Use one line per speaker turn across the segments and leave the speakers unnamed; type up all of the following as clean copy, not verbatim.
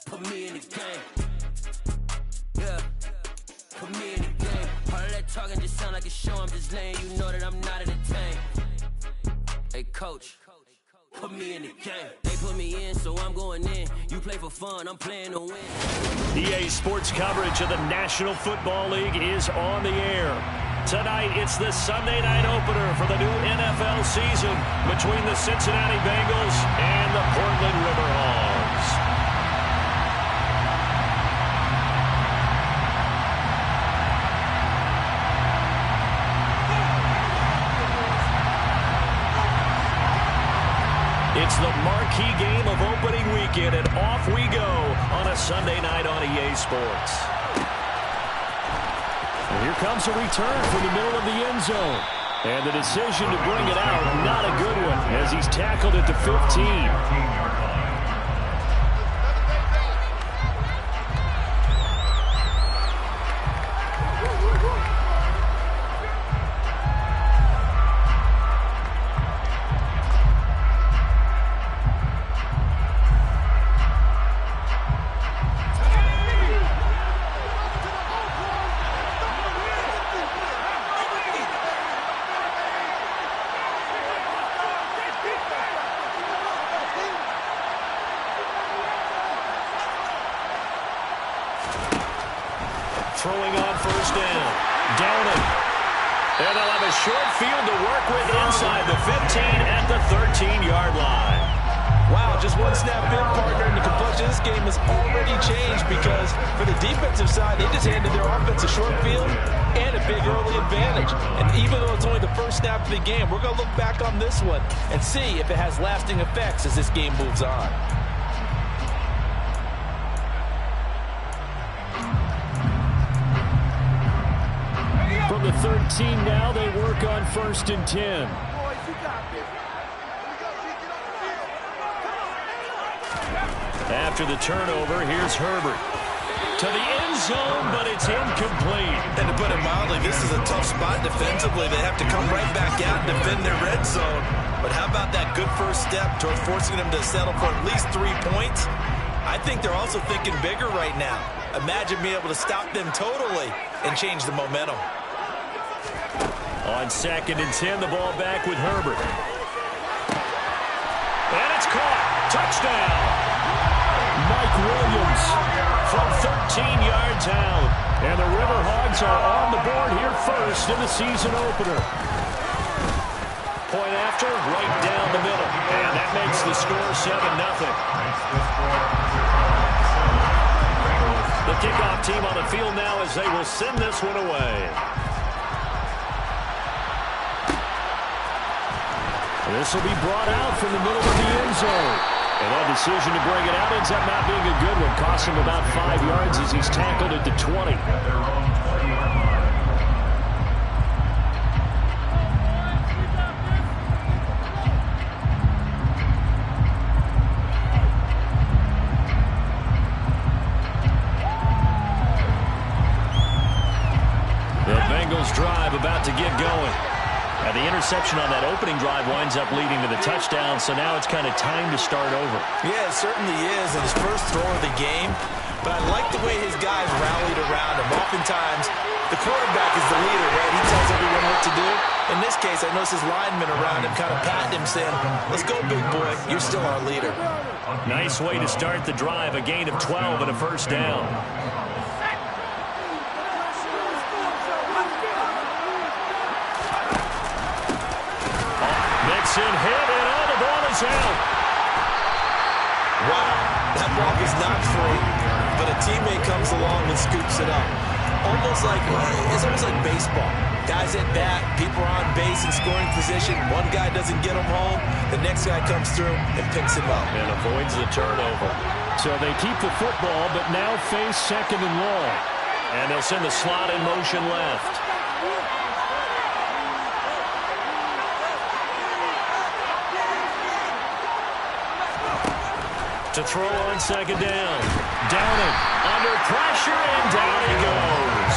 Put me in the game. Yeah. Put me in the game. All of that talking just sound like a show. I'm just letting you know that I'm not entertained. Hey, coach. Put me in the game. They put me in, so I'm going in. You play for fun, I'm playing to win.
EA Sports coverage of the National Football League is on the air. Tonight, it's the Sunday night opener for the new NFL season between the Cincinnati Bengals and the Portland River Hogs. It's the marquee game of opening weekend, and off we go on a Sunday night on EA Sports. And here comes a return from the middle of the end zone. And the decision to bring it out, not a good one, as he's tackled at the 15. Throwing on first down. Downing. And they'll have a short field to work with inside the 15 at the 13-yard line.
Wow, just one snap in, partner, and the complexion of this game has already changed because for the defensive side, they just handed their offense a short field and a big early advantage. And even though it's only the first snap of the game, we're going to look back on this one and see if it has lasting effects as this game moves on.
From the 13 now, they work on 1st and 10. After the turnover, here's Herbert. To the end zone, but it's incomplete.
And to put it mildly, this is a tough spot defensively. They have to come right back out and defend their red zone. But how about that good first step toward forcing them to settle for at least 3 points? I think they're also thinking bigger right now. Imagine being able to stop them totally and change the momentum.
On 2nd and 10, the ball back with Herbert. And it's caught. Touchdown. Mike Williams from 13 yards out. And the River Hogs are on the board here first in the season opener. Point after, right down the middle. And that makes the score 7-0. The kickoff team on the field now as they will send this one away. This will be brought out from the middle of the end zone. And that decision to bring it out ends up not being a good one. Cost him about 5 yards as he's tackled at the 20. The Bengals drive about to get going. Now, the interception on that opening drive winds up leading to the touchdown, so now it's kind of time to start over.
Yeah, it certainly is in his first throw of the game, but I like the way his guys rallied around him. Oftentimes, the quarterback is the leader, right? He tells everyone what to do. In this case, I notice his linemen around him kind of patting him, saying, let's go, big boy. You're still our leader.
Nice way to start the drive, a gain of 12 and a first down. Mixon hit, and the ball is out.
Wow, that ball is not free, but a teammate comes along and scoops it up. It's almost like baseball. Guys at bat, people are on base in scoring position. One guy doesn't get him home, the next guy comes through and picks him up.
And avoids the turnover. So they keep the football, but now face 2nd and long. And they'll send the slot in motion left. To throw on 2nd down. Downing under pressure, and down he goes.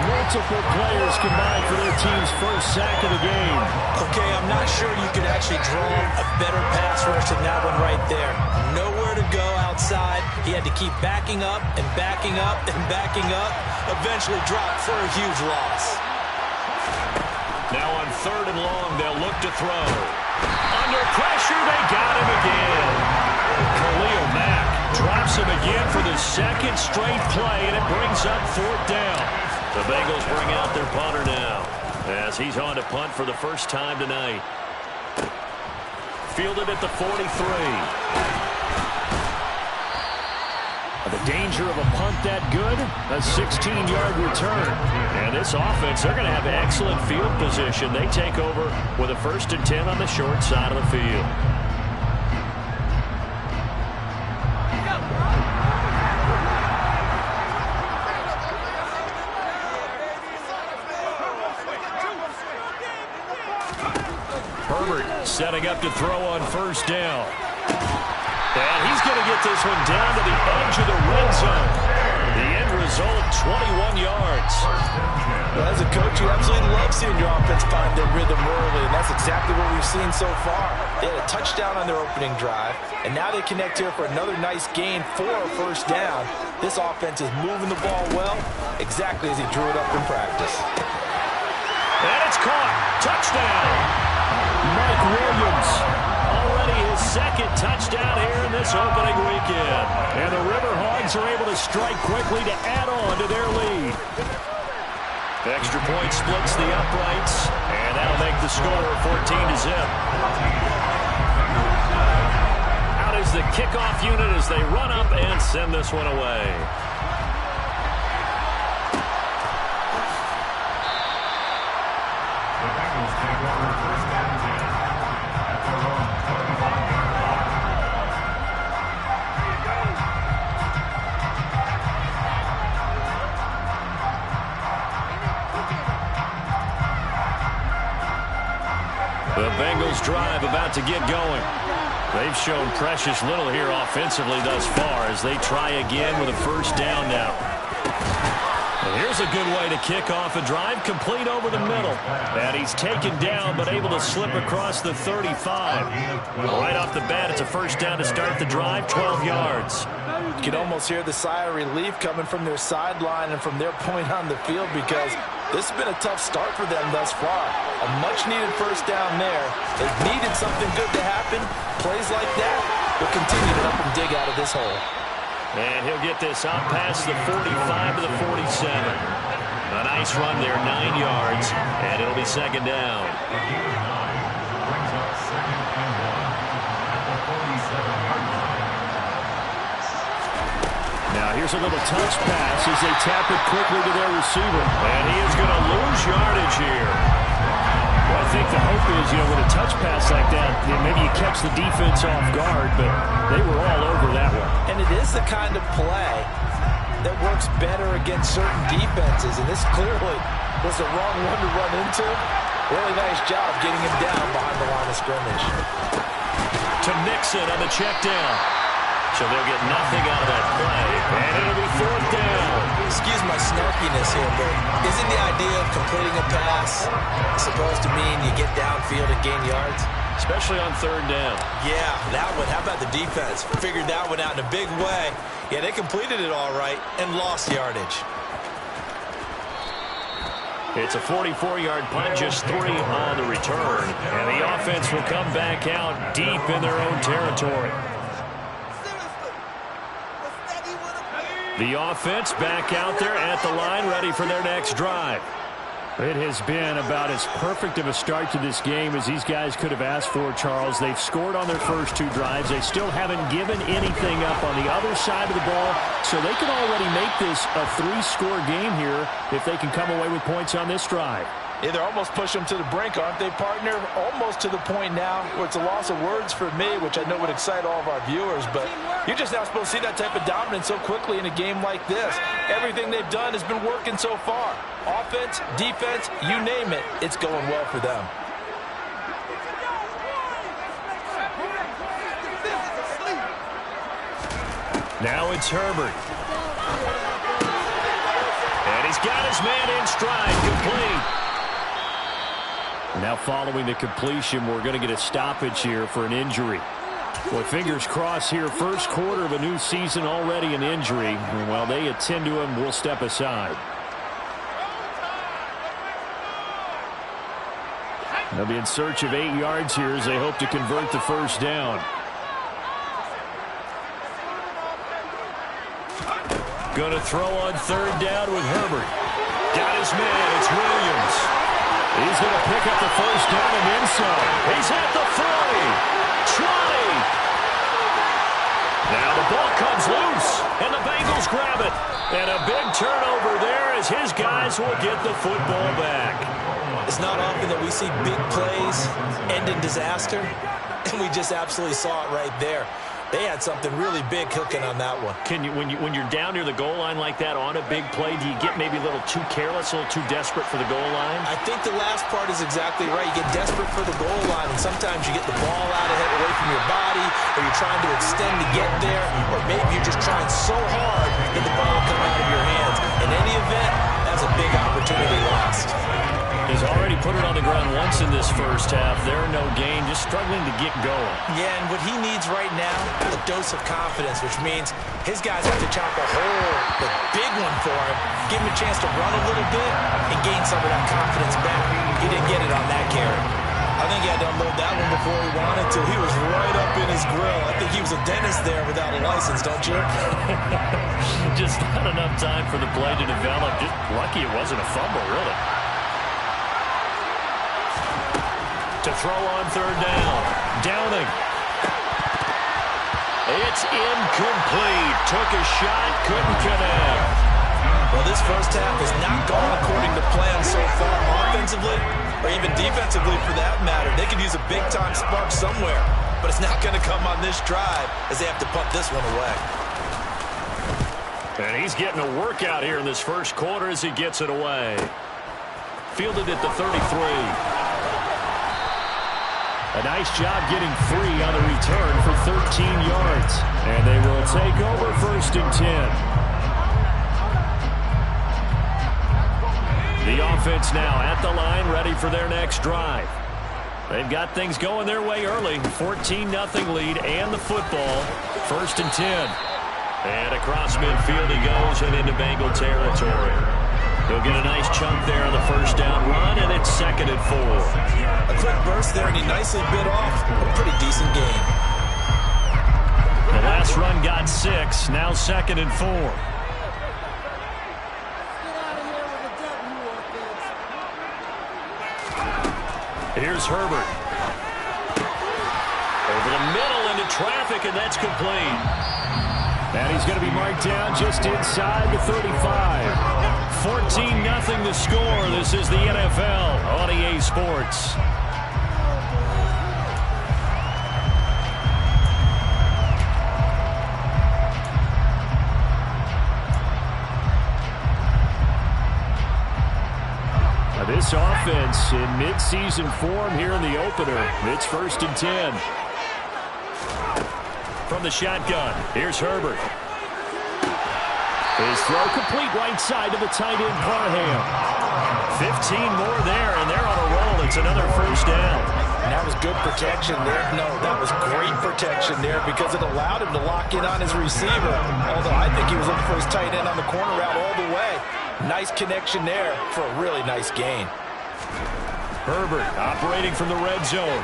Multiple players combined for their team's first sack of the game.
Okay, I'm not sure you could actually draw a better pass rush than that one right there. Nowhere to go out outside. He had to keep backing up and backing up and backing up. Eventually dropped for a huge loss.
Now on 3rd and long, they'll look to throw. Under pressure, they got him again. Khalil Mack drops him again for the 2nd straight play, and it brings up 4th down. The Bengals bring out their punter now, as he's on to punt for the first time tonight. Fielded at the 43. The danger of a punt that good, a 16-yard return. And this offense, they're going to have excellent field position. They take over with a 1st and 10 on the short side of the field. Herbert setting up to throw on 1st down. And he's going to get this one down to the edge of the red zone. The end result, 21 yards.
Well, as a coach, you absolutely love seeing your offense find their rhythm early, and that's exactly what we've seen so far. They had a touchdown on their opening drive, and now they connect here for another nice gain for a 1st down. This offense is moving the ball well, exactly as he drew it up in practice.
And it's caught. Touchdown. Mike Williams. Already his 2nd touchdown here in this opening weekend. And the River Hogs are able to strike quickly to add on to their lead. Extra point splits the uprights, and that'll make the score 14-0. Out is the kickoff unit as they run up and send this one away. The Bengals drive about to get going. They've shown precious little here offensively thus far as they try again with a 1st down now. And here's a good way to kick off a drive, complete over the middle. And he's taken down but able to slip across the 35. Right off the bat, it's a 1st down to start the drive, 12 yards.
You can almost hear the sigh of relief coming from their sideline and from their point on the field because this has been a tough start for them thus far. A much-needed 1st down there. They've needed something good to happen. Plays like that will continue to help them dig out of this hole.
And he'll get this out past the 45 to the 47. A nice run there, 9 yards, and it'll be 2nd down. Now here's a little touch pass as they tap it quickly to their receiver. And he is going to lose yardage here. Well, I think the hope is, with a touch pass like that, maybe you catch the defense off guard, but they were all over that one.
And it is the kind of play that works better against certain defenses, and this clearly was the wrong one to run into. Really nice job getting him down behind the line of scrimmage.
To Nixon on the check down. So they'll get nothing out of that play, and it'll be 4th down.
Excuse my snarkiness here, but isn't the idea of completing a pass supposed to mean you get downfield and gain yards?
Especially on 3rd down.
Yeah, that one. How about the defense? Figured that one out in a big way. Yeah, they completed it all right and lost yardage.
It's a 44-yard punt, just 3 on the return. And the offense will come back out deep in their own territory. The offense back out there at the line, ready for their next drive. It has been about as perfect of a start to this game as these guys could have asked for, Charles. They've scored on their first 2 drives. They still haven't given anything up on the other side of the ball, so they can already make this a 3-score game here if they can come away with points on this drive.
Yeah, they're almost pushing them to the brink, aren't they, partner? Almost to the point now where it's a loss of words for me, which I know would excite all of our viewers, but you're just not supposed to see that type of dominance so quickly in a game like this. Everything they've done has been working so far. Offense, defense, you name it, it's going well for them.
Now it's Herbert. And he's got his man in stride, complete. Now following the completion, we're going to get a stoppage here for an injury. Well, fingers crossed here. First quarter of a new season, already an injury. And while they attend to him, we'll step aside. They'll be in search of 8 yards here as they hope to convert the first down. Going to throw on third down with Herbert. Got his man. It's Williams. He's going to pick up the first down and then some. He's at the 40. 20. Now the ball comes loose, and the Bengals grab it. And a big turnover there as his guys will get the football back.
It's not often that we see big plays end in disaster, and we just absolutely saw it right there. They had something really big cooking on that one.
When you're down near the goal line like that on a big play, do you get maybe a little too careless, a little too desperate for the goal line?
I think the last part is exactly right. You get desperate for the goal line, and sometimes you get the ball out ahead away from your body, or you're trying to extend to get there, or maybe you're just trying so hard that the ball will come out of your hands. In any event, that's a big opportunity lost.
He's already put it on the ground once in this first half. They're no gain, just struggling to get going.
Yeah, and what he needs right now is a dose of confidence, which means his guys have to chop a hole, the big one for him, give him a chance to run a little bit and gain some of that confidence back. He didn't get it on that carry. I think he had to unload that one before he wanted to. He was right up in his grill. I think he was a dentist there without a license, don't you?
Just not enough time for the play to develop. Just lucky it wasn't a fumble, really. To throw on third down. Downing. It's incomplete. Took a shot, couldn't connect.
Well, this first half has not gone according to plan so far, offensively or even defensively for that matter. They could use a big-time spark somewhere, but it's not going to come on this drive as they have to punt this one away.
And he's getting a workout here in this first quarter as he gets it away. Fielded at the 33. A nice job getting free on the return for 13 yards. And they will take over first and 10. The offense now at the line, ready for their next drive. They've got things going their way early. 14-0 lead and the football. First and 10. And across midfield he goes and into Bengal territory. He'll get a nice chunk there on the first down run, and it's second and 4.
A quick burst there, and he nicely bit off a pretty decent gain.
The last run got 6, now second and 4. Here's Herbert. Over the middle into traffic, and that's complete. And he's going to be marked down just inside the 35. 14-0 the score. This is the NFL on EA Sports. This offense in midseason form here in the opener. It's first and 10. From the shotgun, here's Herbert. His throw complete right side to the tight end Parham. 15 more there, and they're on a roll. It's another first down.
And that was good protection there. No, that was great protection there because it allowed him to lock in on his receiver. Although I think he was looking for his tight end on the corner route all the way. Nice connection there for a really nice gain.
Herbert operating from the red zone.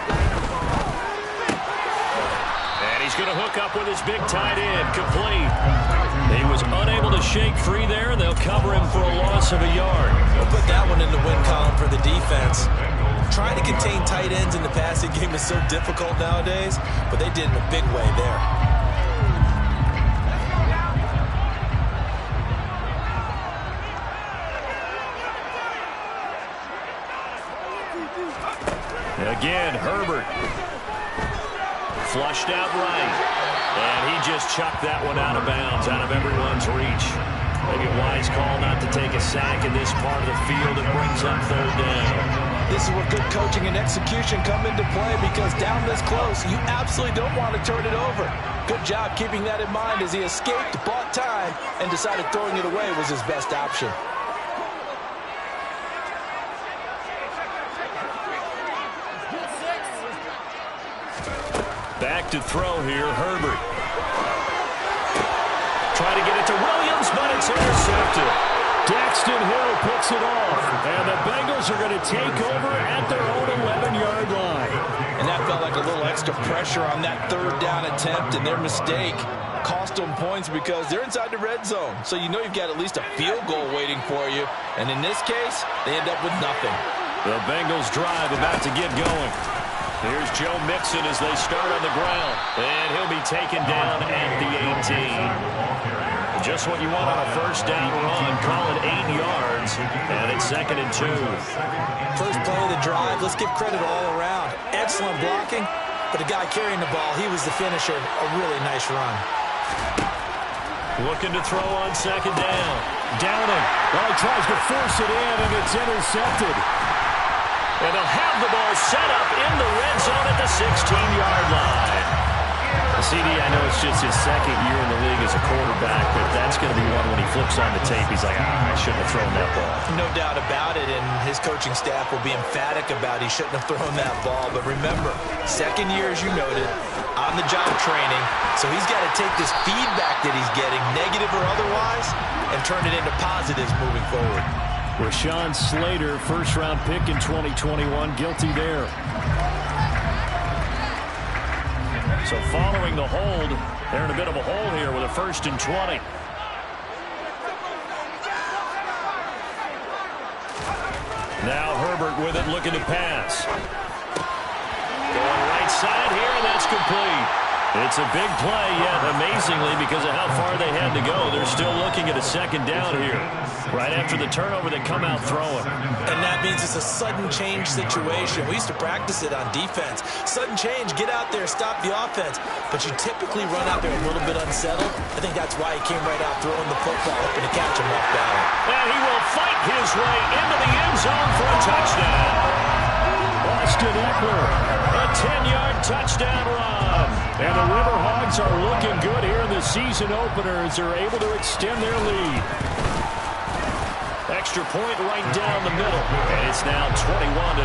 And he's going to hook up with his big tight end, complete. He was unable to shake free there, and they'll cover him for a loss of a yard.
We'll put that one in the win column for the defense. Trying to contain tight ends in the passing game is so difficult nowadays, but they did in a big way there.
Again, Herbert. Flushed out right. And he just chucked that one out of bounds, out of everyone's reach. Maybe a wise call not to take a sack in this part of the field. It brings up third down.
This is where good coaching and execution come into play because down this close, you absolutely don't want to turn it over. Good job keeping that in mind as he escaped, bought time, and decided throwing it away was his best option.
Back to throw here, Herbert. Trying to get it to Williams, but it's intercepted. Daxton Hill picks it off, and the Bengals are going to take over at their own 11-yard line.
And that felt like a little extra pressure on that third down attempt, and their mistake cost them points because they're inside the red zone. So you know you've got at least a field goal waiting for you. And in this case, they end up with nothing.
The Bengals drive about to get going. Here's Joe Mixon as they start on the ground. And he'll be taken down at the 18. Just what you want on a first down run. Call it 8 yards. And it's 2nd and 2.
First play of the drive. Let's give credit all around. Excellent blocking. But the guy carrying the ball, he was the finisher. A really nice run.
Looking to throw on 2nd down. Downing. Well, he tries to force it in, and it's intercepted. And they'll have the ball set up in the red zone at the 16-yard line. CD, I know it's just his 2nd year in the league as a quarterback, but that's going to be one when he flips on the tape. He's like, I shouldn't have thrown that ball.
No doubt about it, and his coaching staff will be emphatic about he shouldn't have thrown that ball. But remember, 2nd year, as you noted, on-the-job training. So he's got to take this feedback that he's getting, negative or otherwise, and turn it into positives moving forward.
Rashawn Slater, first-round pick in 2021, guilty there. So following the hold, they're in a bit of a hole here with a 1st and 20. Now Herbert with it, looking to pass. Going right side here, and that's complete. It's a big play, yet amazingly, because of how far they had to go, they're still looking at a 2nd down here. Right after the turnover, they come out throwing.
And that means it's a sudden change situation. We used to practice it on defense. Sudden change, get out there, stop the offense. But you typically run out there a little bit unsettled. I think that's why he came right out throwing the football, hoping to catch him off balance.
And he will fight his way into the end zone for a touchdown. Austin Eckler, a 10-yard touchdown run. And the River Hogs are looking good here in the season opener as they're able to extend their lead. Extra point right down the middle. And it's now 21-0.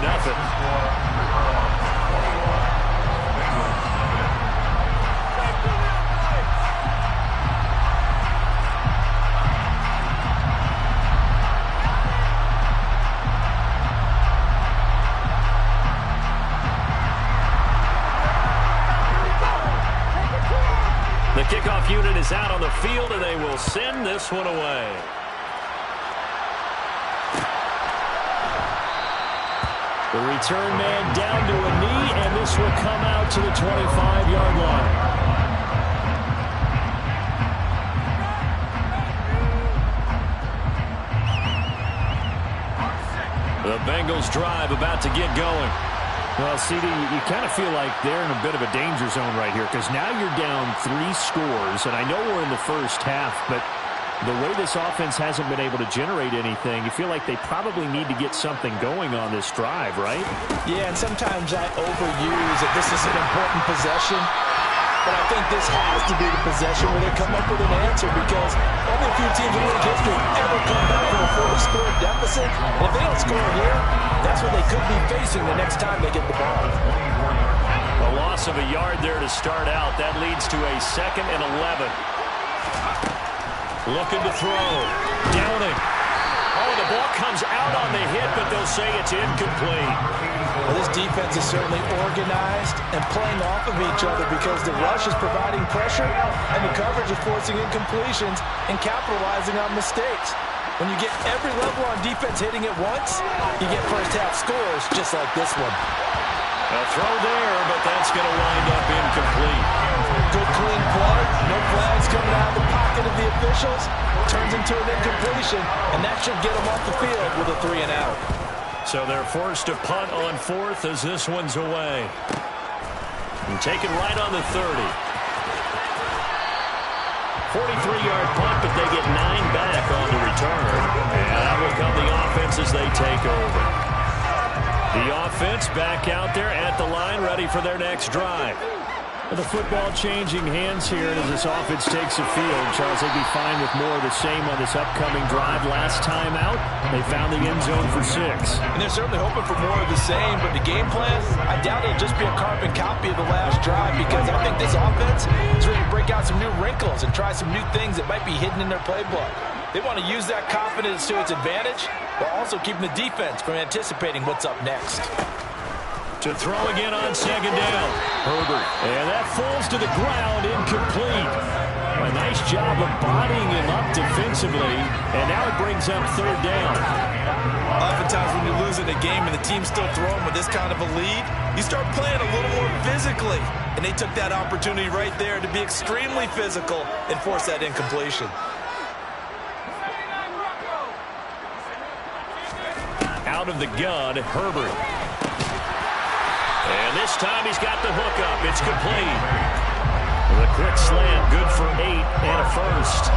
The kickoff unit is out on the field, and they will send this one away. The return man down to a knee, and this will come out to the 25-yard line. The Bengals drive about to get going. Well, CD, you kind of feel like they're in a bit of a danger zone right here because now you're down 3 scores, and I know we're in the first half, but the way this offense hasn't been able to generate anything, you feel like they probably need to get something going on this drive, right?
Yeah, and sometimes I overuse that this is an important possession, but I think this has to be the possession where they come up with an answer because only a few teams in league history ever come back from a 4-score deficit. And if they don't score here, that's what they could be facing the next time they get the ball.
A loss of a yard there to start out. That leads to a 2nd and 11. Looking to throw. Downing. Oh, the ball comes out on the hit, but they'll say it's incomplete.
Well, this defense is certainly organized and playing off of each other because the rush is providing pressure and the coverage is forcing incompletions and capitalizing on mistakes. When you get every level on defense hitting at once, you get first-half scores just like this one.
A throw there, but that's going to wind up incomplete.
Good clean play. No flags coming out of the pocket of the officials. Turns into an incompletion, and that should get them off the field with a 3-and-out.
So they're forced to punt on 4th as this one's away. And taken right on the 30. 43-yard punt, but they get 9 back on the return. And that will come the offense as they take over. The offense back out there at the line, ready for their next drive. The football changing hands here as this offense takes the field. Charles, they'd be fine with more of the same on this upcoming drive. Last time out, they found the end zone for 6.
And they're certainly hoping for more of the same, but the game plan, I doubt it'll just be a carbon copy of the last drive, because I think this offense is ready to break out some new wrinkles and try some new things that might be hidden in their playbook. They want to use that confidence to its advantage, while also keeping the defense from anticipating what's up next.
To throw again on second down. Herbert. And that falls to the ground, incomplete. A nice job of bodying him up defensively. And now it brings up third down.
Oftentimes when you lose in a game and the team's still throwing with this kind of a lead, you start playing a little more physically. And they took that opportunity right there to be extremely physical and force that incompletion.
Out of the gun, Herbert. And this time he's got the hook up. It's complete. The quick slant, good for 8 and a first.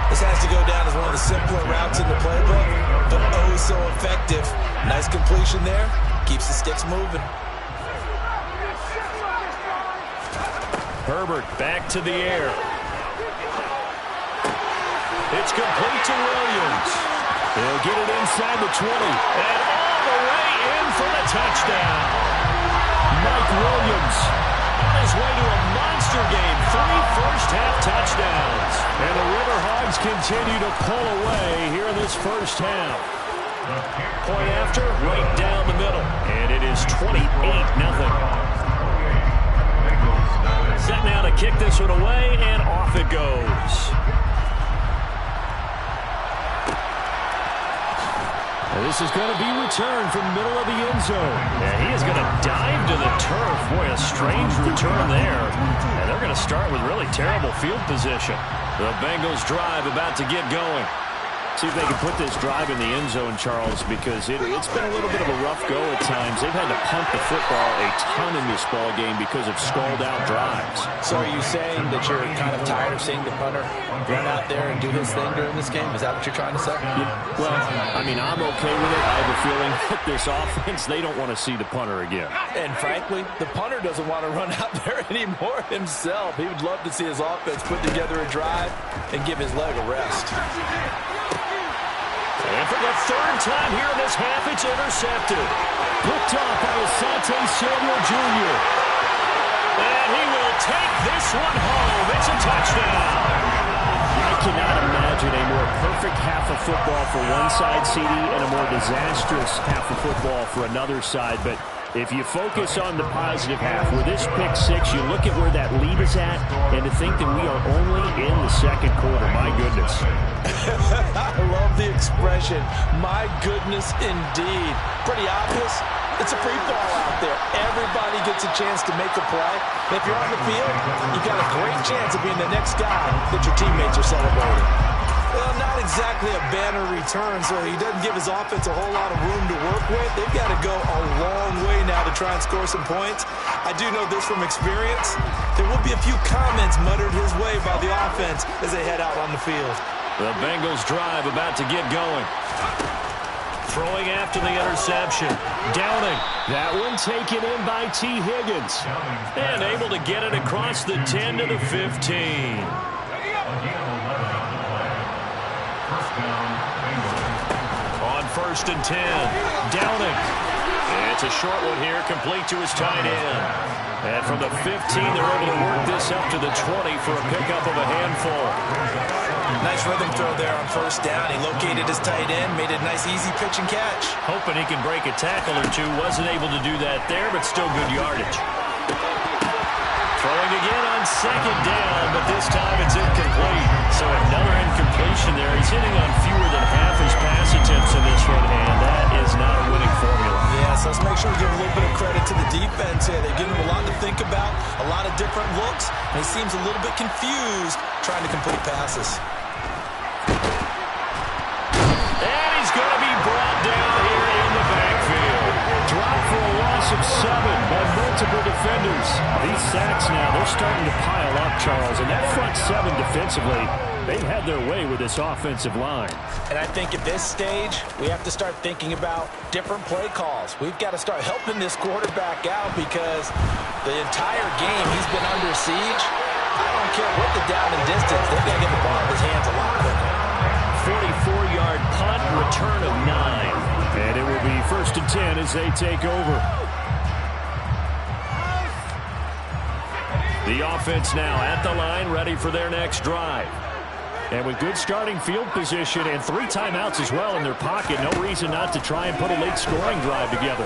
This has to go down as one of the simpler routes in the playbook, but oh so effective. Nice completion there. Keeps the sticks moving.
Herbert back to the air. It's complete to Williams. He'll get it inside the 20. And all the way in for the touchdown. Mike Williams on his way to a monster game. 3 first-half touchdowns. And the River Hogs continue to pull away here in this first half. Point after, right down the middle. And it is 28-0. Set now to kick this one away, and off it goes. And this is going to be returned from the middle of the end zone. And he is going to dive to the turf. Boy, a strange return there. And they're going to start with really terrible field position. The Bengals drive about to get going. See if they can put this drive in the end zone, Charles, because it's been a little bit of a rough go at times. They've had to punt the football a ton in this ball game because of stalled-out drives.
So are you saying that you're kind of tired of seeing the punter run out there and do his thing during this game? Is that what you're trying to say?
Well, I mean, I'm okay with it. I have a feeling that this offense, they don't want to see the punter again.
And frankly, the punter doesn't want to run out there anymore himself. He would love to see his offense put together a drive and give his leg a rest.
And for the third time here in this half, it's intercepted. Picked off by Asante Samuel Jr. And he will take this one home. It's a touchdown. I cannot imagine a more perfect half of football for one side, CD, and a more disastrous half of football for another side. But if you focus on the positive half, with this pick 6, you look at where that lead is at, and to think that we are only in the second quarter, my goodness.
I love the expression, my goodness indeed. Pretty obvious. It's a free fall out there. Everybody gets a chance to make a play. And if you're on the field, you've got a great chance of being the next guy that your teammates are celebrating. Well, not exactly a banner return, so he doesn't give his offense a whole lot of room to work with. They've got to go a long way now to try and score some points. I do know this from experience. There will be a few comments muttered his way by the offense as they head out on the field.
The Bengals drive about to get going. Throwing after the interception. Downing. That one taken in by T. Higgins. And able to get it across the 10 to the 15. On 1st and 10. Downing. It's a short one here, complete to his tight end. And from the 15, they're able to work this up to the 20 for a pickup of a handful.
Nice rhythm throw there on 1st down. He located his tight end, made it a nice easy pitch and catch.
Hoping he can break a tackle or two. Wasn't able to do that there, but still good yardage. Throwing again on 2nd down, but this time it's incomplete. So another incompletion there. He's hitting on fewer than half his pass attempts in this one, and that is not a winning formula.
Yes, let's make sure we give a little bit of credit to the defense here. They give him a lot to think about, a lot of different looks, and he seems a little bit confused trying to complete passes.
And he's going to be brought down here in the backfield. Drop for a loss of 7 by multiple defenders. These sacks now, they're starting to pile up, Charles. And that front seven defensively, they've had their way with this offensive line.
And I think at this stage, we have to start thinking about different play calls. We've got to start helping this quarterback out because the entire game he's been under siege. I don't care what the down and distance. They've got to get the ball in his hands a lot quicker.
44-yard punt, return of 9. And it will be 1st and 10 as they take over. The offense now at the line, ready for their next drive. And with good starting field position and 3 timeouts as well in their pocket, no reason not to try and put a late scoring drive together.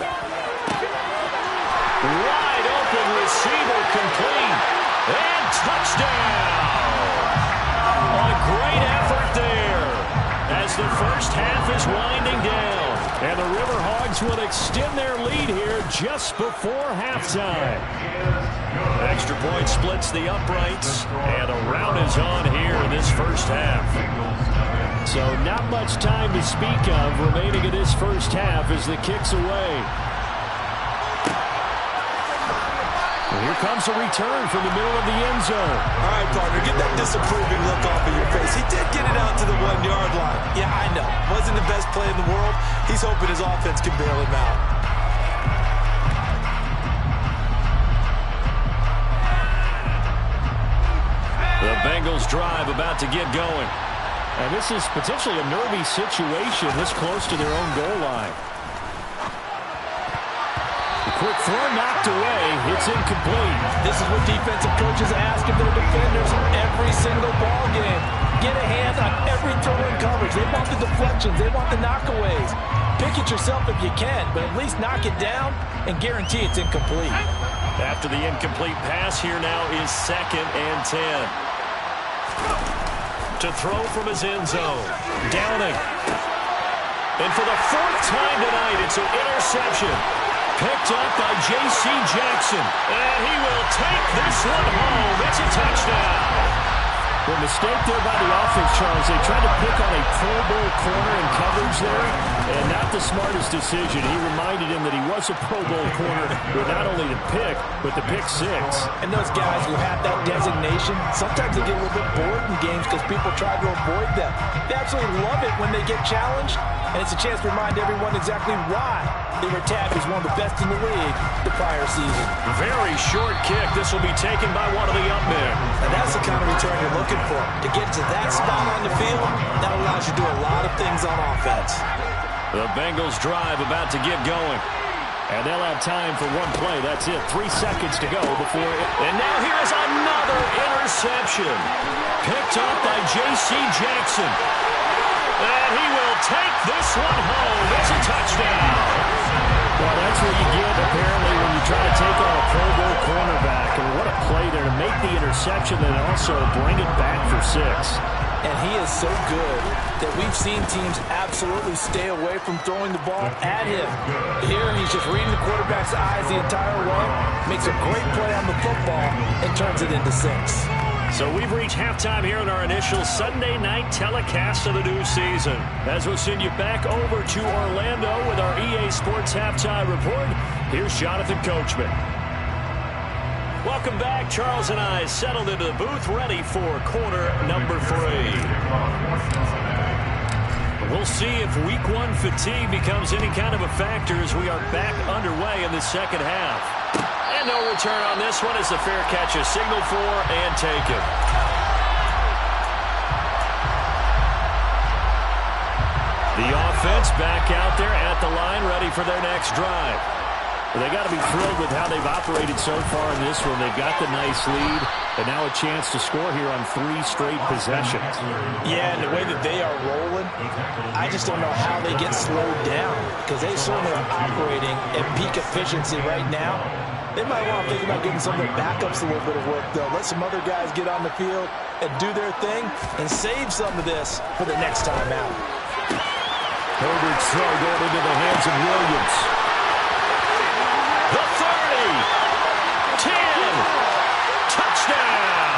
Wide open receiver complete. And touchdown! A great effort there as the first half is winding down. And the River Hogs will extend their lead here just before halftime. Extra point splits the uprights, and a rout is on here in this first half. So not much time to speak of remaining in this first half as the kick's away. Here comes a return from the middle of the end zone.
All right, partner, get that disapproving look off of your face. He did get it out to the 1-yard line. Yeah, I know. Wasn't the best play in the world. He's hoping his offense can bail him out.
The Bengals drive about to get going. And this is potentially a nervy situation this close to their own goal line. Quick throw knocked away. It's incomplete.
This is what defensive coaches ask of their defenders every single ball game. Get a hand on every throw in coverage. They want the deflections. They want the knockaways. Pick it yourself if you can, but at least knock it down and guarantee it's incomplete.
After the incomplete pass, here now is 2nd and 10. To throw from his end zone. Downing. And for the 4th time tonight, it's an interception. Picked up by J.C. Jackson. And he will take this one home. It's a touchdown. The mistake there by the offense, Charles. They tried to pick on a Pro Bowl corner in coverage there, and not the smartest decision. He reminded him that he was a Pro Bowl corner with not only the pick, but the pick 6.
And those guys who have that designation, sometimes they get a little bit bored in games because people try to avoid them. They absolutely love it when they get challenged, and it's a chance to remind everyone exactly why they were tabbed as one of the best in the league the prior season.
Very short kick. This will be taken by one of the up men.
And that's the kind of return you're looking for. To get to that spot on the field, that allows you to do a lot of things on offense.
The Bengals drive about to get going. And they'll have time for one play. That's it. 3 seconds to go before it. And now here's another interception. Picked up by J.C. Jackson. And he will take this one home. It's a touchdown. Well, that's what you get, apparently, when you try to take on a Pro Bowl cornerback. And what a play there to make the interception and also bring it back for 6.
And he is so good that we've seen teams absolutely stay away from throwing the ball at him. Here, he's just reading the quarterback's eyes the entire way, makes a great play on the football, and turns it into 6.
So we've reached halftime here in our initial Sunday night telecast of the new season. As we'll send you back over to Orlando with our EA Sports Halftime Report, here's Jonathan Coachman. Welcome back. Charles and I settled into the booth, ready for quarter number 3. We'll see if week 1 fatigue becomes any kind of a factor as we are back underway in the second half. And no return on this one as the fair catch is signaled for and taken. The offense back out there at the line, ready for their next drive. Well, they got to be thrilled with how they've operated so far in this one. They've got the nice lead, and now a chance to score here on 3 straight possessions.
Yeah, and the way that they are rolling, I just don't know how they get slowed down because they certainly are operating at peak efficiency right now. They might want to think about giving some of their backups a little bit of work, though. Let some other guys get on the field and do their thing and save some of this for the next time out.
Herbert's throw going into the hands of Williams. The 30, 10, touchdown!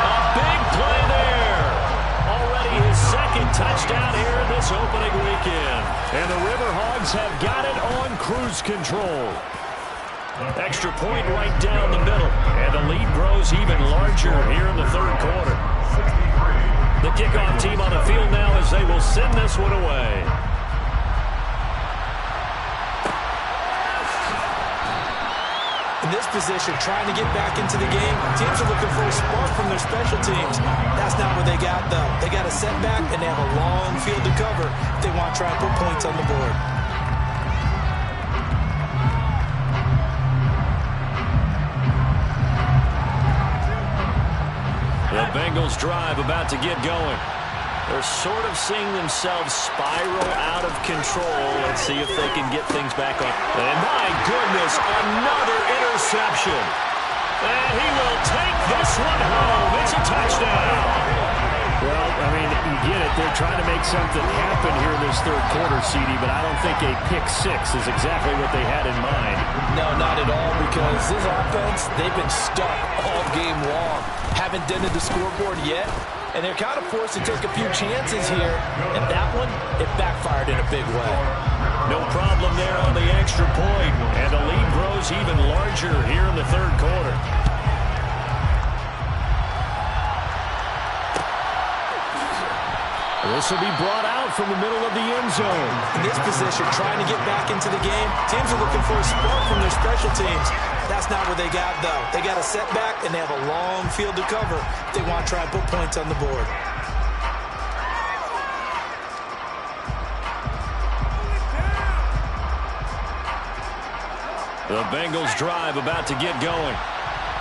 A big play there. Already his 2nd touchdown here in this opening weekend. And the River Hogs have got it on cruise control. Extra point right down the middle. And the lead grows even larger here in the third quarter. The kickoff team on the field now as they will send this one away.
In this position, trying to get back into the game, teams are looking for a spark from their special teams. That's not what they got, though. They got a setback, and they have a long field to cover if they want to try and put points on the board.
The Bengals drive about to get going. They're sort of seeing themselves spiral out of control. Let's see if they can get things back on. And my goodness, another interception. And he will take this one home. It's a touchdown.
Well, I mean, you get it. They're trying to make something happen here in this third quarter, CD, but I don't think a pick six is exactly what they had in mind.
No, not at all, because this offense, they've been stuck all game long. Haven't dented the scoreboard yet, and they're kind of forced to take a few chances here. And that one, it backfired in a big way.
No problem there on the extra point, and the lead grows even larger here in the third quarter.
This will be brought out from the middle of the end zone.
In this position, trying to get back into the game, teams are looking for a spark from their special teams. That's not what they got, though. They got a setback, and they have a long field to cover if they want to try and put points on the board.
The Bengals drive about to get going.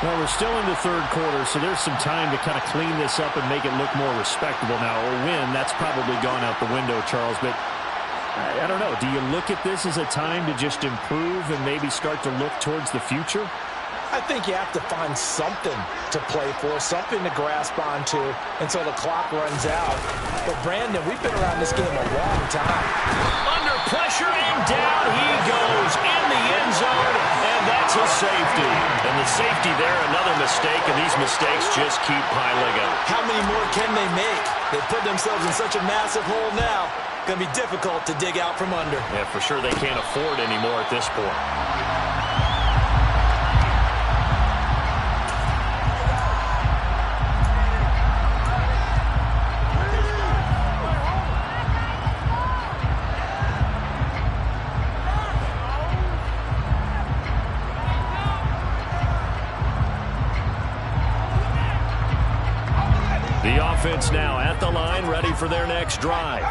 Well, we're still in the third quarter, so there's some time to kind of clean this up and make it look more respectable now. Or win, that's probably gone out the window, Charles. But I don't know. Do you look at this as a time to just improve and maybe start to look towards the future?
I think you have to find something to play for, something to grasp onto until the clock runs out. But, Brandon, we've been around this game a long time.
Under pressure, and down he goes in the end zone, and that's a safety. And the safety there, another mistake, and these mistakes just keep piling up.
How many more can they make? They've put themselves in such a massive hole now. Going to be difficult to dig out from under.
Yeah, for sure they can't afford anymore at this point. The offense now at the line, ready for their next drive.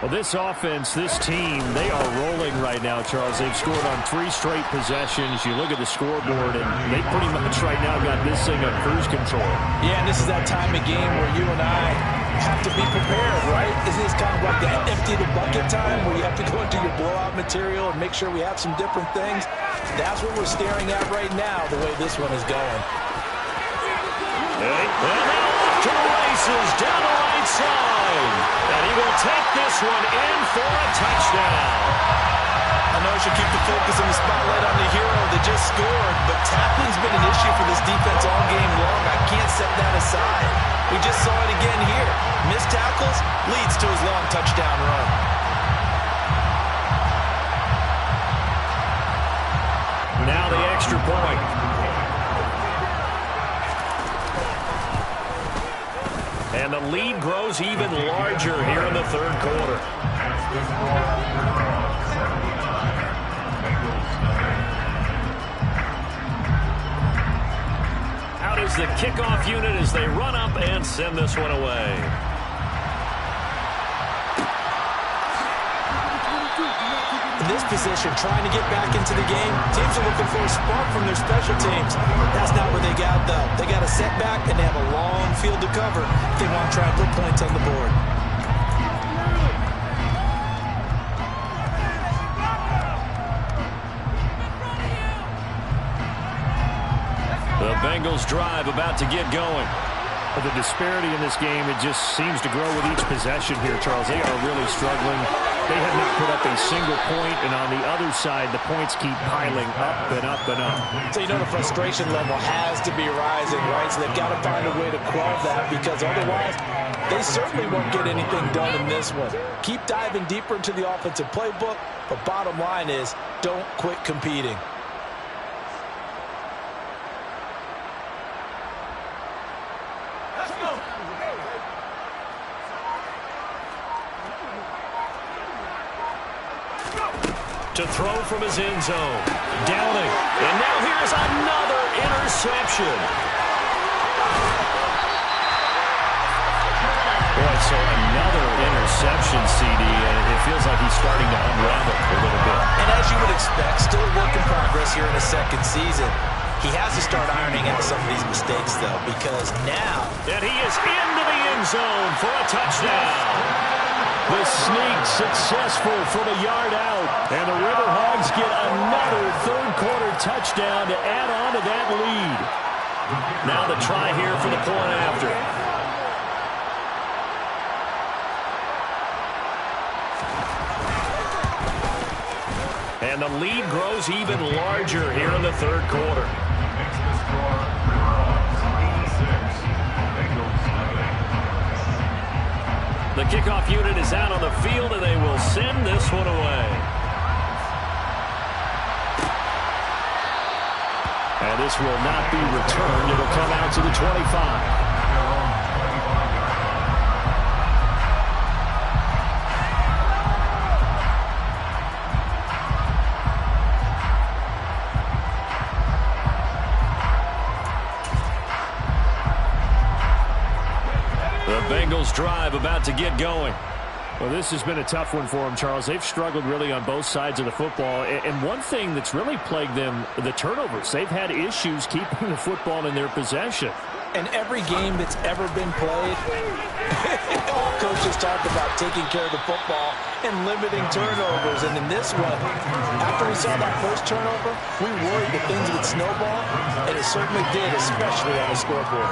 Well, this offense, this team, they are rolling right now, Charles. They've scored on 3 straight possessions. You look at the scoreboard, and they pretty much right now got this thing on cruise control.
Yeah, and this is that time of game where you and I have to be prepared, right? Isn't this kind of like the empty the bucket time where you have to go into your blowout material and make sure we have some different things? That's what we're staring at right now, the way this one is going.
To the races down the right side. And he will take this one in for a touchdown.
I know I should keep the focus on the spotlight on the hero that just scored, but tackling's been an issue for this defense all game long. I can't set that aside. We just saw it again here. Missed tackles leads to his long touchdown run.
Now the extra point. And the lead grows even larger here in the third quarter. Out is the kickoff unit as they run up and send this one away.
In this position, trying to get back into the game, teams are looking for a spark from their special teams. That's not what they got, though. They got a setback, and they have a long field to cover if they want to try and put points on the board.
The Bengals drive about to get going.
But the disparity in this game, it just seems to grow with each possession here, Charles. They are really struggling. They have not put up a single point, and on the other side, the points keep piling up and up and up.
So you know the frustration level has to be rising, right? So they've got to find a way to quell that, because otherwise they certainly won't get anything done in this one. Keep diving deeper into the offensive playbook, but bottom line is don't quit competing.
to throw from his end zone. Downing. And now here's another interception. Boy, so another interception, CD, and it feels like he's starting to unravel a little bit.
And as you would expect, still a work in progress here in his second season. He has to start ironing out some of these mistakes, though, because now...
And he is into the end zone for a touchdown.
The sneak successful from a yard out. And the River Hogs get another third-quarter touchdown to add on to that lead.
Now the try here for the point after. And the lead grows even larger here in the third quarter. The kickoff unit is out on the field, and they will send this one away.
And this will not be returned. It'll come out to the 25.
Bengals drive about to get going.
Well, this has been a tough one for them, Charles. They've struggled really on both sides of the football. And one thing that's really plagued them, the turnovers. They've had issues keeping the football in their possession.
And every game that's ever been played, all coaches talk about taking care of the football and limiting turnovers. And in this one, after we saw that first turnover, we worried that things would snowball, and it certainly did, especially on the scoreboard.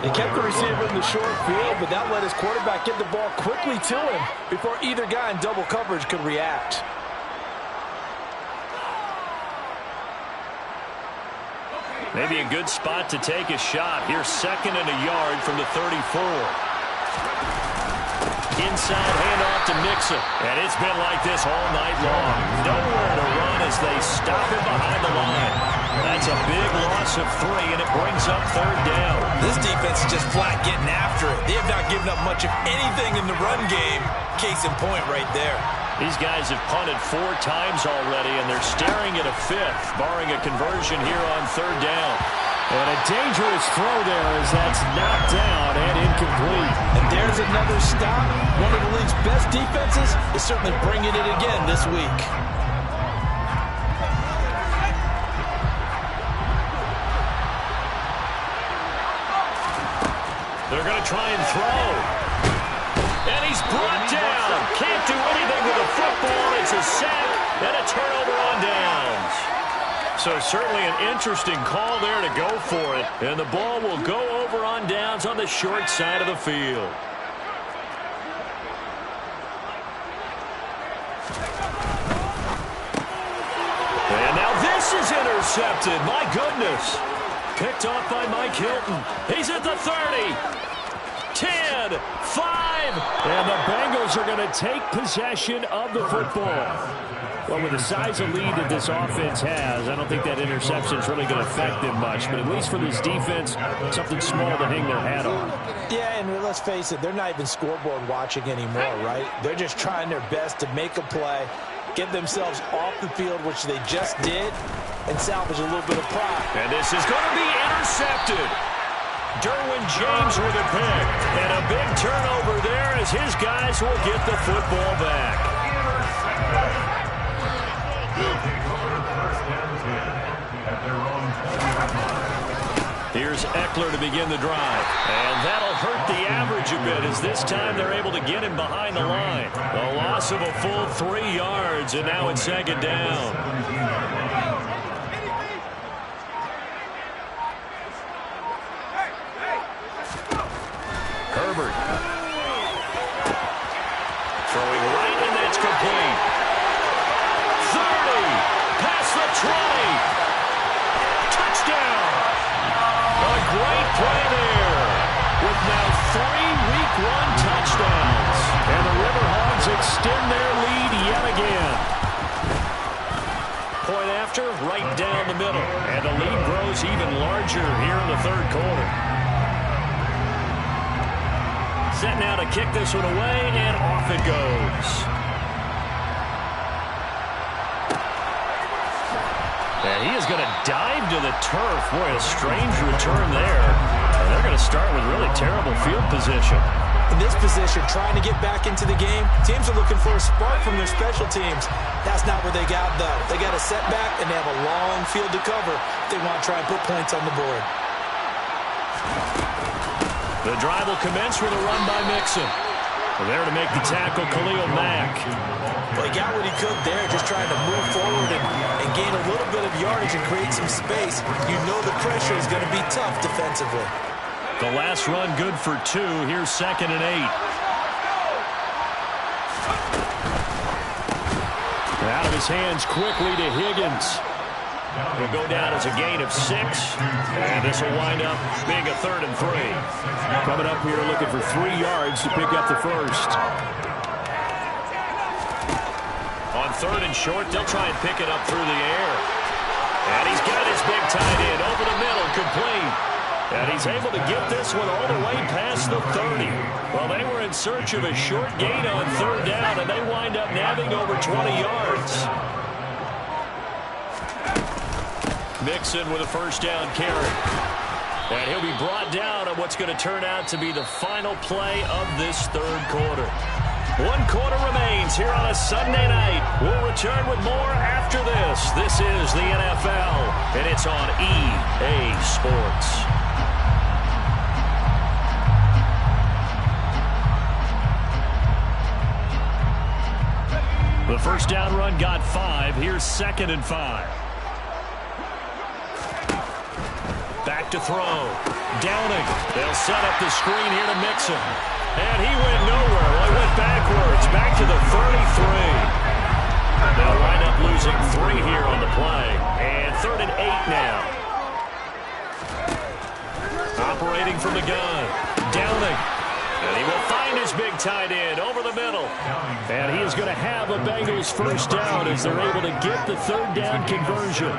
They kept the receiver in the short field, but that let his quarterback get the ball quickly to him before either guy in double coverage could react.
Maybe a good spot to take a shot. Here's 2nd and a yard from the 34. Inside handoff to Mixon. And it's been like this all night long. Nowhere to run as they stop him behind the line. That's a big loss of 3, and it brings up 3rd down.
This defense is just flat getting after it. They have not given up much of anything in the run game. Case in point right there.
These guys have punted 4 times already, and they're staring at a 5th, barring a conversion here on 3rd down.
And a dangerous throw there as that's knocked down and incomplete.
And there's another stop. One of the league's best defenses is certainly bringing it again this week.
They're going to try and throw. And he's brought down. Can't do anything with the football. It's a sack and a turnover on downs. So certainly an interesting call there to go for it. And the ball will go over on downs on the short side of the field. And now this is intercepted. My goodness. Picked off by Mike Hilton. He's at the 30. 10, 5.
And the Bengals are going to take possession of the football. Well, with the size of lead that this offense has, I don't think that interception is really going to affect them much. But at least for this defense, something small to hang their hat on.
Yeah, and let's face it, they're not even scoreboard watching anymore, right? They're just trying their best to make a play, get themselves off the field, which they just did, and salvage a little bit of pride.
And this is going to be intercepted. Derwin James with a pick. And a big turnover there as his guys will get the football back. Here's Eckler to begin the drive. And that'll hurt the average a bit as this time they're able to get him behind the line. A loss of a full 3 yards, and now it's 2nd down. Herbert. Throwing right, and that's complete. 30. Past the 20. Touchdown. A great play there. With now 3 Week 1 touchdowns.
And the River Hogs extend their lead yet again.
Point after, right down the middle. And the lead grows even larger here in the 3rd quarter. Set now to kick this one away, and off it goes. And he is going to dive to the turf. Boy, a strange return there. And they're going to start with really terrible field position.
In this position, trying to get back into the game, teams are looking for a spark from their special teams. That's not where they got, though. They got a setback, and they have a long field to cover if they want to try and put points on the board.
The drive will commence with a run by Mixon. There to make the tackle, Khalil Mack.
Well, he got what he could there, just trying to move forward and gain a little bit of yardage and create some space. You know the pressure is going to be tough defensively.
The last run good for 2. Here's 2nd and 8. Out of his hands quickly to Higgins. Will go down as a gain of 6. And this will wind up being a 3rd and 3.
Coming up here looking for 3 yards to pick up the first.
On 3rd and short, they'll try and pick it up through the air. And he's got his big tight end over the middle, complete. And he's able to get this one all the way past the 30. Well, they were in search of a short gain on 3rd down, and they wind up nabbing over 20 yards. Mixon with a first down carry. And he'll be brought down on what's going to turn out to be the final play of this 3rd quarter. 1 quarter remains here on a Sunday night. We'll return with more after this. This is the NFL, and it's on EA Sports. The first down run got 5. Here's 2nd and 5. Back to throw. Downing. They'll set up the screen here to Mixon. And he went nowhere. Well, he went backwards. Back to the 33. They'll wind up losing 3 here on the play. And 3rd and 8 now. Operating from the gun. Downing. And he will find his big tight end over the middle.
And he is going to have a Bengals first down as they're able to get the 3rd down conversion.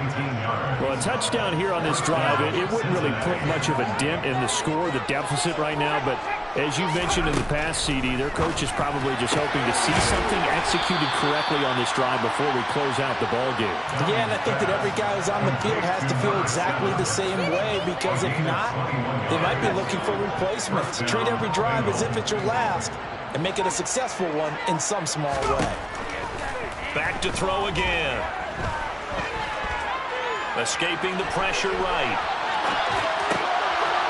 Well, a touchdown here on this drive, it wouldn't really put much of a dent in the score, the deficit right now. But as you mentioned in the past, CD, their coach is probably just hoping to see something executed correctly on this drive before we close out the ball game.
Yeah, and I think that every guy who's on the field has to feel exactly the same way, because if not, they might be looking for replacements. Treat every drive as if it's your last and make it a successful one in some small way.
Back to throw again. Escaping the pressure right.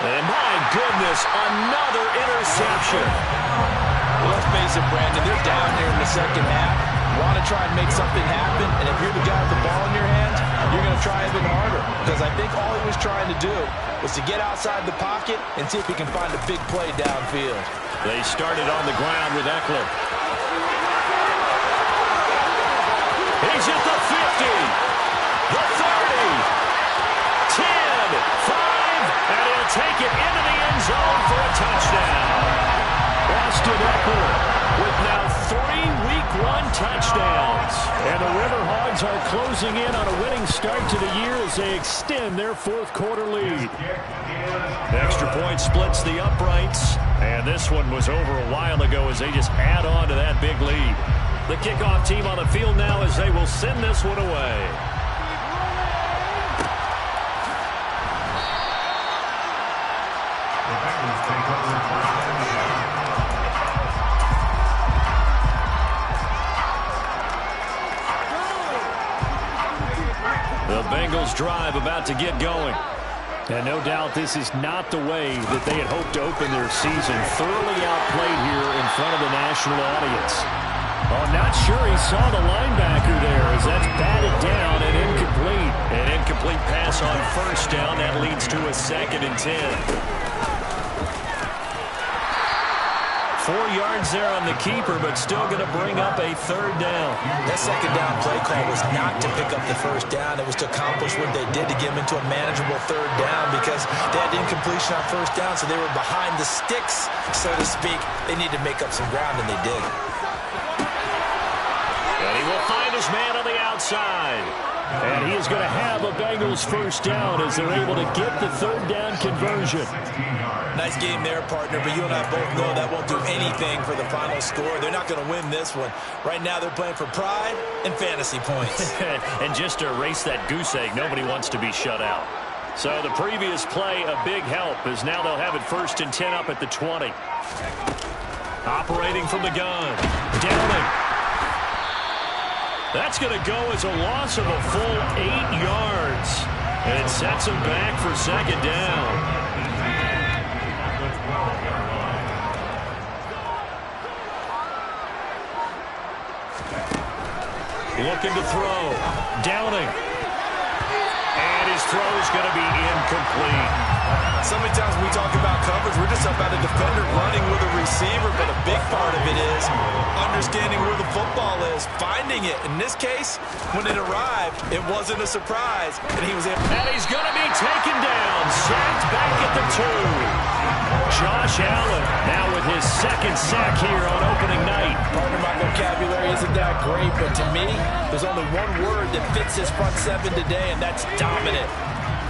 And my goodness, another interception.
Well, let's face it, Brandon, they're down here in the second half. You want to try and make something happen, and if you're the guy with the ball in your hands, you're going to try even harder, because I think all he was trying to do was to get outside the pocket and see if he can find a big play downfield.
They started on the ground with Eckler. He's at the 50, the 30, 10, 5, and he'll take it into the end zone for a touchdown. Austin Eckler with now 3 Week 1 touchdowns.
And the River Hogs are closing in on a winning start to the year as they extend their 4th quarter lead.
Extra point splits the uprights. And this one was over a while ago as they just add on to that big lead. The kickoff team on the field now as they will send this one away. The Bengals drive about to get going.
And no doubt this is not the way that they had hoped to open their season. Thoroughly outplayed here in front of the national audience. Oh, not sure he saw the linebacker there as that's batted down and incomplete.
An incomplete pass on first down. That leads to a 2nd and 10. 4 yards there on the keeper, but still going to bring up a 3rd down.
That 2nd down play call was not to pick up the first down. It was to accomplish what they did to get them into a manageable 3rd down, because they had incompletion on first down, so they were behind the sticks, so to speak. They needed to make up some ground, and they did.
And he will find his man on the outside.
And he is going to have a Bengals first down as they're able to get the third down conversion.
Nice game there, partner, but you and I both know that won't do anything for the final score. They're not going to win this one. Right now they're playing for pride and fantasy points.
And just to erase that goose egg, nobody wants to be shut out. So the previous play, a big help, as now they'll have it 1st and 10 up at the 20. Operating from the gun. Downing. That's going to go as a loss of a full 8 yards. And it sets him back for 2nd down. Looking to throw. Downing. And his throw is going to be incomplete.
So many times when we talk about coverage, we're just about a defender running with a receiver, but a big part of it is understanding where the football is, finding it. In this case, when it arrived, it wasn't a surprise, and he was able.
And he's going to be taken down, sacked back at the 2. Josh Allen now with his 2nd sack here on opening night.
Partner, my vocabulary isn't that great, but to me, there's only one word that fits this front 7 today, and that's dominant.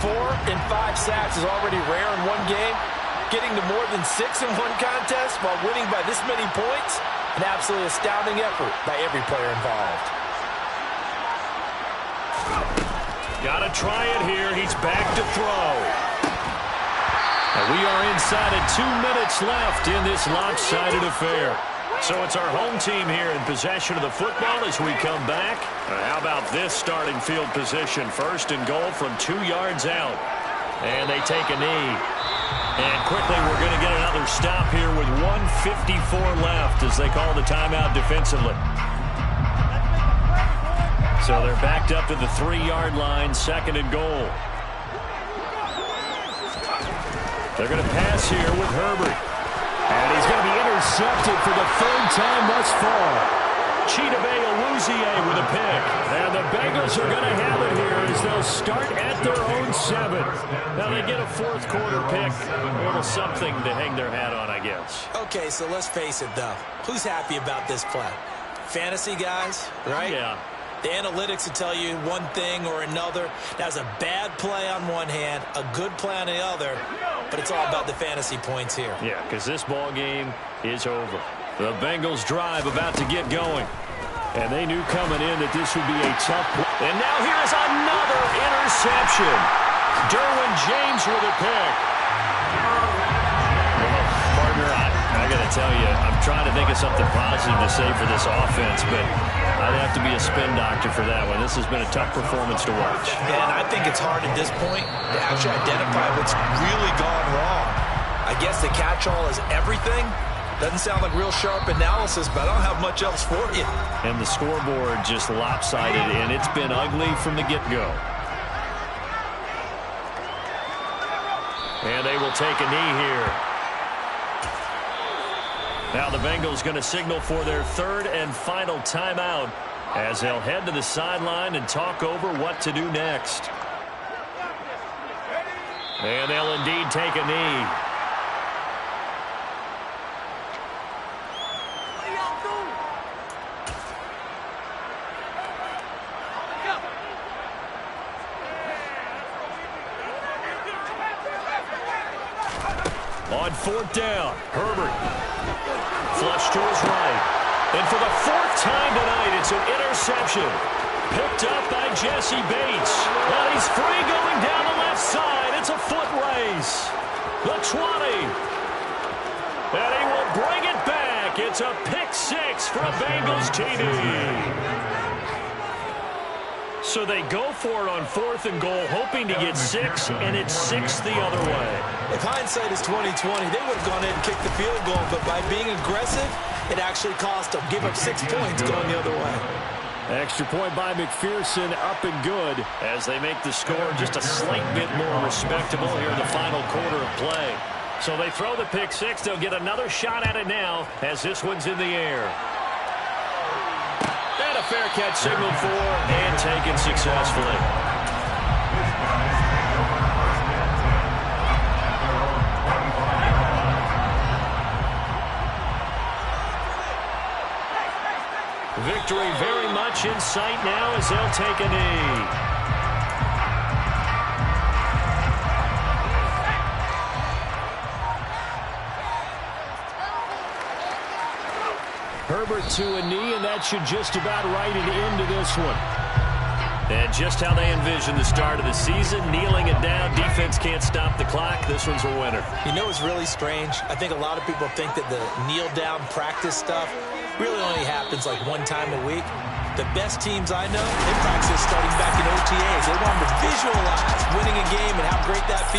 4 and 5 sacks is already rare in one game. Getting to more than 6 in one contest while winning by this many points, an absolutely astounding effort by every player involved.
Got to try it here. He's back to throw. And we are inside of 2 minutes left in this lopsided affair. So it's our home team here in possession of the football as we come back. How about this starting field position? 1st and goal from 2 yards out. And they take a knee. And quickly we're going to get another stop here with 1:54 left as they call the timeout defensively. So they're backed up to the 3-yard line, 2nd and goal. They're going to pass here with Herbert. And he's going to be intercepted for the 3rd time thus far. Chidobe Awuzie with a pick. And the Bengals are going to have it here as they'll start at their own 7. Now they get a 4th quarter pick. A little something to hang their hat on, I guess.
Okay, so let's face it, though. Who's happy about this play? Fantasy guys, right?
Yeah.
The analytics will tell you one thing or another. That was a bad play on one hand, a good play on the other, but it's all about the fantasy points here.
Yeah, because this ball game is over. The Bengals drive about to get going. And they knew coming in that this would be a tough play. And now here's another interception. Derwin James with a pick. Well, partner, I got to tell you, I'm trying to think of something positive to say for this offense, but I'd have to be a spin doctor for that one. This has been a tough performance to watch.
And I think it's hard at this point to actually identify what's really gone wrong. I guess the catch-all is everything. Doesn't sound like real sharp analysis, but I don't have much else for you.
And the scoreboard just lopsided, and it's been ugly from the get-go. And they will take a knee here. Now the Bengals going to signal for their 3rd and final timeout as they'll head to the sideline and talk over what to do next. And they'll indeed take a knee. On 4th down, Herbert. Flush to his right. And for the 4th time tonight, it's an interception. Picked up by Jesse Bates. And he's free going down the left side. It's a foot race. The 20. And he will bring it back. It's a pick 6 for a Bengals TD. So they go for it on 4th and goal, hoping to get 6, and it's 6 the other way.
If hindsight is 20/20, they would have gone in and kicked the field goal, but by being aggressive, it actually cost them. Give up 6 points going the other way.
Extra point by McPherson, up and good.
As they make the score just a slight bit more respectable here in the final quarter of play. So they throw the pick 6. They'll get another shot at it now as this one's in the air. And a fair catch signaled for and taken successfully. Victory very much in sight now as they'll take a knee. Herbert to a knee, and that should just about write it into this one. And just how they envisioned the start of the season, kneeling it down. Defense can't stop the clock. This one's a winner.
You know what's really strange? I think a lot of people think that the kneel-down practice stuff really only happens like one time a week. The best teams I know, they practice starting back in OTAs. They want to visualize winning a game and how great that feels.